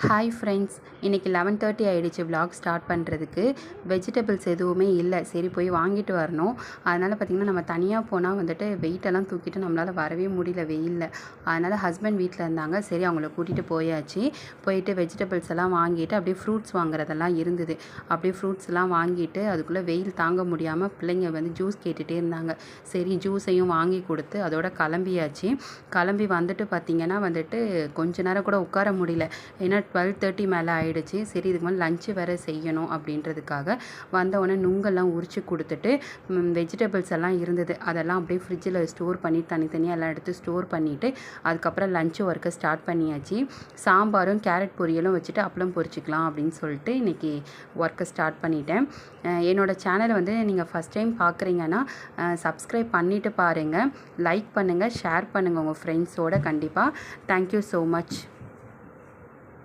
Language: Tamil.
ஹாய் ஃப்ரெண்ட்ஸ், இன்றைக்கி 11:30 ஆகிடுச்சு விலாக் ஸ்டார்ட் பண்ணுறதுக்கு. வெஜிடபிள்ஸ் எதுவுமே இல்லை, சரி போய் வாங்கிட்டு வரணும். அதனால் பார்த்திங்கன்னா நம்ம தனியாக போனால் வந்துட்டு வெயிட்டெல்லாம் தூக்கிட்டு நம்மளால் வரவே முடியல வெயிலில். அதனால் ஹஸ்பண்ட் வீட்டில் இருந்தாங்க, சரி அவங்கள கூட்டிகிட்டு போயாச்சு. போயிட்டு வெஜிடபிள்ஸ் எல்லாம் வாங்கிட்டு அப்படியே ஃப்ரூட்ஸ் வாங்குறதெல்லாம் இருந்தது. அப்படியே ஃப்ரூட்ஸ்லாம் வாங்கிட்டு அதுக்குள்ளே வெயில் தாங்க முடியாமல் பிள்ளைங்க வந்து ஜூஸ் கேட்டுகிட்டே இருந்தாங்க. சரி ஜூஸையும் வாங்கி கொடுத்து அதோட கிளம்பியாச்சு. கிளம்பி வந்துட்டு பார்த்திங்கன்னா வந்துட்டு கொஞ்ச நேரம் கூட உட்கார முடியல. ஏன்னா 12:30 மேலே ஆகிடுச்சு. சரி இதுக்கு மேலே லஞ்சு வேறு செய்யணும் அப்படின்றதுக்காக வந்தவுடனே நுங்கெல்லாம் உரித்து கொடுத்துட்டு வெஜிடபிள்ஸ் எல்லாம் இருந்தது அதெல்லாம் அப்படியே ஃப்ரிட்ஜில் ஸ்டோர் பண்ணி தனித்தனியாக எல்லாம் எடுத்து ஸ்டோர் பண்ணிவிட்டு அதுக்கப்புறம் லஞ்சு ஒர்க்கை ஸ்டார்ட் பண்ணியாச்சு. சாம்பாரும் கேரட் பொரியலும் வச்சுட்டு அப்பளம் பொரிச்சிக்கலாம் அப்படின்னு சொல்லிட்டு இன்றைக்கி ஒர்க்கை ஸ்டார்ட் பண்ணிட்டேன். என்னோடய சேனலை வந்து நீங்கள் ஃபஸ்ட் டைம் பார்க்குறீங்கன்னா சப்ஸ்கிரைப் பண்ணிவிட்டு பாருங்கள், லைக் பண்ணுங்கள், ஷேர் பண்ணுங்கள் உங்கள் ஃப்ரெண்ட்ஸோடு. கண்டிப்பாக தேங்க்யூ ஸோ மச்.